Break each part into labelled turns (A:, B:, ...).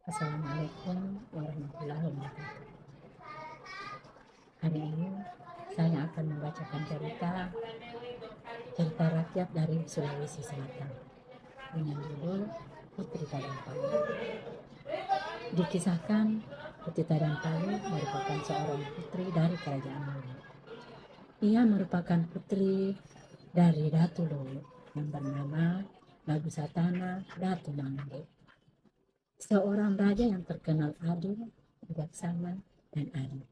A: Assalamualaikum warahmatullahi wabarakatuh. Hari ini saya akan membacakan cerita rakyat dari Sulawesi Selatan dengan judul Putri Tadampali. Dikisahkan Putri Tadampali merupakan seorang putri dari kerajaan Luwu. Ia merupakan putri dari Datu Luwu yang bernama Bagusatana Datu Mangge, seorang raja yang terkenal adil, bijaksana, dan adil,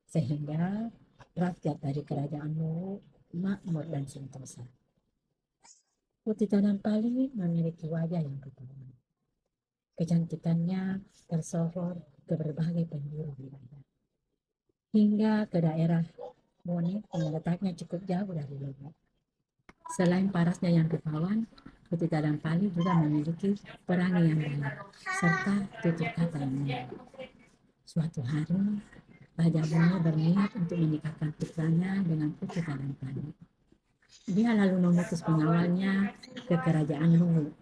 A: sehingga rakyat dari kerajaan Luwu makmur dan sentosa. Putri Tadampali memiliki wajah yang rupawan. Kecantikannya tersohor ke berbagai penjuru wilayah, hingga ke daerah Bone yang letaknya cukup jauh dari Luwu. Selain parasnya yang rupawan, Putri Tadampali juga memiliki perangai yang baik, serta tutur kata yang mulia. Suatu hari, Raja Bone berniat untuk menikahkan putranya dengan Putri Tadampali. Dia lalu mengutus pengawalnya ke kerajaan Luwu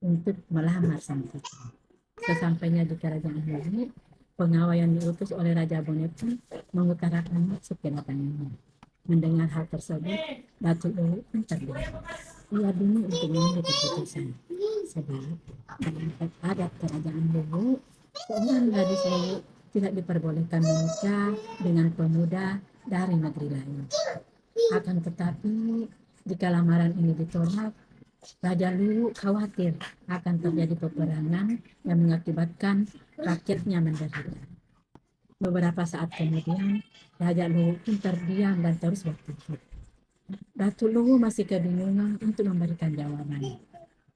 A: untuk melamar sang putri. Sesampainya di kerajaan Luwu, pengawal yang diutus oleh Raja Bone pun mengutarakan maksud kedatangannya. Mendengar hal tersebut, Datuk Luwu pun terdiam. Ia bingung untuk mengambil keputusan, sebab dalam adat kerajaan Luwu, seorang gadis Luwu tidak diperbolehkan menikah dengan pemuda dari negeri lain. Akan tetapi, jika lamaran ini ditolak, Raja Luwu khawatir akan terjadi peperangan yang mengakibatkan rakyatnya menderita. Beberapa saat kemudian, Raja Luwu pun terdiam dan terus berpikir. Datuk Luwu masih kebingungan untuk memberikan jawaban.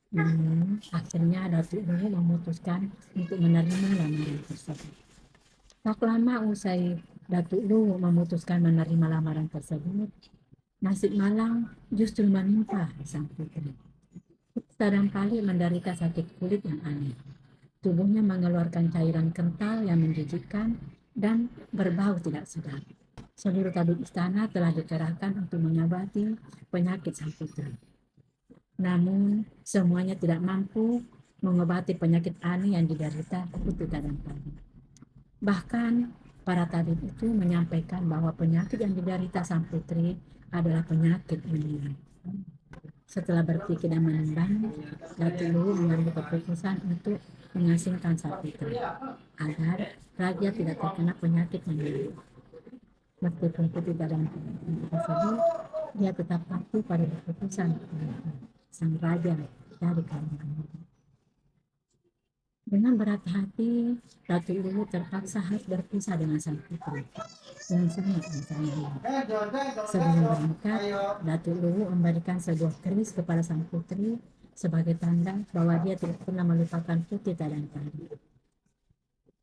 A: Namun, akhirnya Datuk Luwu memutuskan untuk menerima lamaran tersebut. Tak lama usai Datuk Luwu memutuskan menerima lamaran tersebut, nasib malang justru menimpa sang putri. Tadampali menderita sakit kulit yang aneh. Tubuhnya mengeluarkan cairan kental yang menjijikkan dan berbau tidak sedap. Seluruh tabib istana telah dikerahkan untuk mengobati penyakit sang putri. Namun, semuanya tidak mampu mengobati penyakit aneh yang diderita Putri Tadampali. Bahkan, para tabib itu menyampaikan bahwa penyakit yang diderita sang putri adalah penyakit menular. Setelah berpikir dan menimbang, Datuk Luwu mengambil keputusan untuk mengasingkan sang putri agar raja tidak terkena penyakit menular. Meskipun Putri Tadampali tersebut, dia tetap patuh pada keputusan sang raja dari kerajaan. Dengan berat hati, Datuk Luwu terpaksa harus berpisah dengan sang putri yang sangat disayangnya. Sebelum berangkat, Datuk Luwu memberikan sebuah keris kepada sang putri sebagai tanda bahwa dia tidak pernah melupakan Putri Tadampali.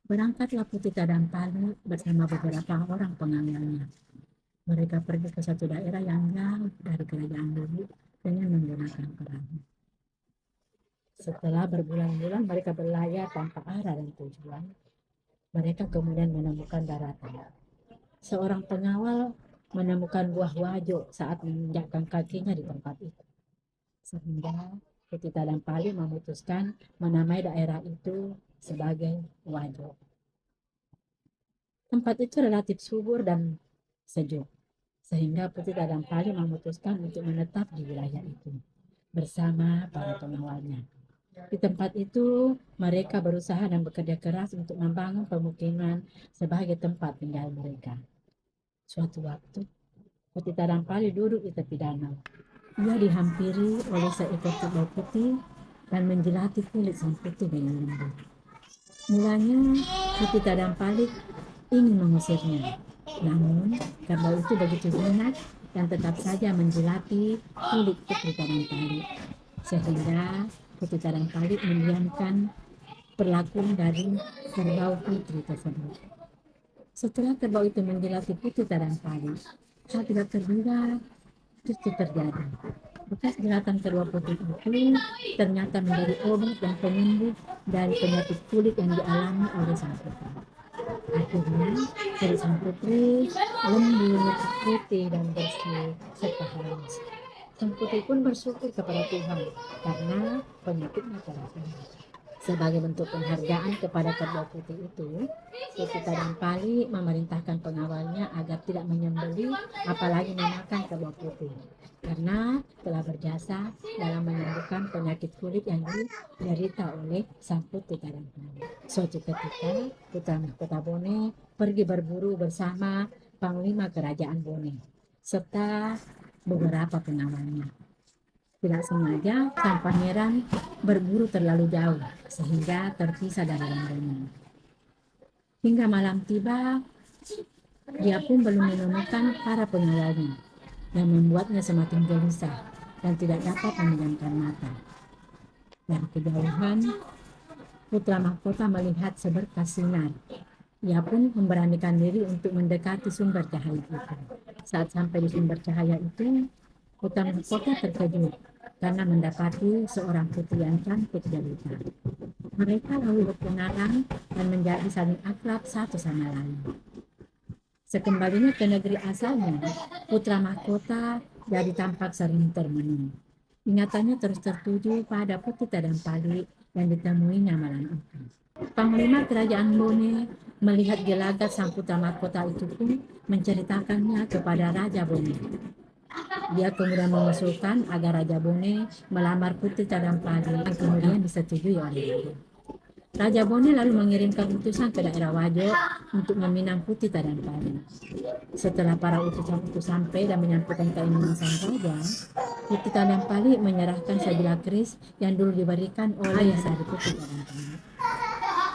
A: Berangkatlah Putri Tadampali bersama beberapa orang pengawalnya. Mereka pergi ke satu daerah yang jauh dari kerajaan Luwu dengan menggunakan perahu. Setelah berbulan-bulan mereka berlayar tanpa arah dan tujuan, mereka kemudian menemukan daratan. Seorang pengawal menemukan buah wajo saat menginjakkan kakinya di tempat itu. Sehingga Putri Tadampali memutuskan menamai daerah itu sebagai Wajo. Tempat itu relatif subur dan sejuk, sehingga Putri Tadampali memutuskan untuk menetap di wilayah itu bersama para pengawalnya. Di tempat itu, mereka berusaha dan bekerja keras untuk membangun pemukiman sebagai tempat tinggal mereka. Suatu waktu, Putri Tadampali duduk di tepi danau. Ia dihampiri oleh seekor kerbau putih dan menjilati kulit sang putri dengan lembut. Mulanya, Putri Tadampali ingin mengusirnya. Namun, kerbau itu begitu jinak dan tetap saja menjilati kulit Putri Tadampali. Sehingga Putri Tadampali mendiamkan perlakuan dari kerbau putri tersebut. Setelah kerbau itu menjilati Putri Tadampali, hal tidak terduga justru terjadi. Bekas jeratan kedua putri itu ternyata menjadi obat dan penyembuh dari penyakit kulit yang dialami oleh sang putri. Akhirnya, kulit sang putri lembut, putih dan bersih serta halus. Sang putri pun bersyukur kepada Tuhan karena penyakitnya telah sembuh. Sebagai bentuk penghargaan kepada Kerbau Putih itu, Putih Tadampali memerintahkan pengawalnya agar tidak menyembelih apalagi memakan kerbau putih karena telah berjasa dalam menyembuhkan penyakit kulit yang diderita oleh sang Putih Tadampali. Suatu ketika, putra mahkota Bone pergi berburu bersama Panglima Kerajaan Bone serta beberapa pengawalnya. Tidak sengaja, sang pangeran berburu terlalu jauh sehingga terpisah dari rombongan. Hingga malam tiba, dia pun belum menemukan para pengawalnya yang membuatnya semakin gelisah dan tidak dapat memejamkan mata. Dari kejauhan, putra mahkota melihat seberkas sinar. Ia pun memberanikan diri untuk mendekati sumber cahaya itu. Saat sampai di sumber cahaya itu, putra mahkota terkejut karena mendapati seorang putri yang cantik jelita. Mereka lalu berkenalan dan menjadi saling akrab satu sama lain. Sekembalinya ke negeri asalnya, putra mahkota jadi tampak sering termenung. Ingatannya terus tertuju pada Putih Tadampali yang ditemuinya malam itu. Panglima Kerajaan Bone melihat gelagat sang putra mahkota itu pun menceritakannya kepada Raja Bone. Dia kemudian mengusulkan agar Raja Bone melamar Putih Tadampali yang kemudian disetujui oleh Raja. Raja Bone lalu mengirimkan utusan ke daerah Wajo untuk meminang Putih Tadampali. Setelah para utusan itu sampai dan menyampaikan keinginan sang raja, Putih Tadampali menyerahkan sebilah keris yang dulu diberikan oleh ayah dari Putih Tadampali.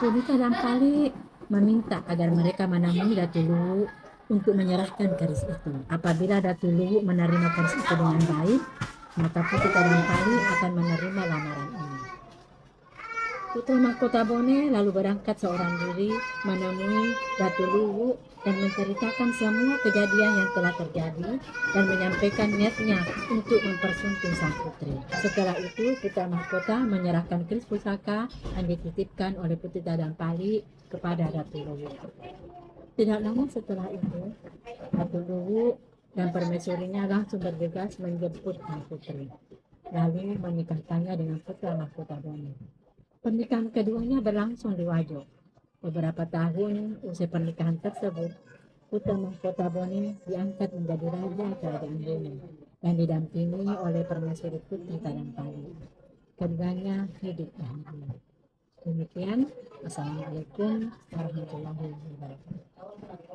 A: Putih Tadampali meminta agar mereka menemui Datu Luwu untuk menyerahkan keris itu. Apabila Datu Luwu menerima keris itu dengan baik, maka Putih Tadampali akan menerima lamaran ini. Putra mahkota Bone lalu berangkat seorang diri menemui Datu Luwu dan menceritakan semua kejadian yang telah terjadi dan menyampaikan niatnya untuk mempersunting sang putri. Setelah itu, putra mahkota menyerahkan keris pusaka yang dititipkan oleh Putih Tadampali kepada Datu Luwu. Tidak lama setelah itu, Datu Luwu dan permaisurinya langsung bergegas menjemput sang putri, lalu menikahkannya dengan putra mahkota Bone. Pernikahan keduanya berlangsung di Wajo. Beberapa tahun usai pernikahan tersebut, putra mahkota Bone diangkat menjadi raja kerajaan Bone dan didampingi oleh permaisuri Putih Tadampali. Keduanya hidup bahagia. Demikian, wassalamualaikum warahmatullahi wabarakatuh.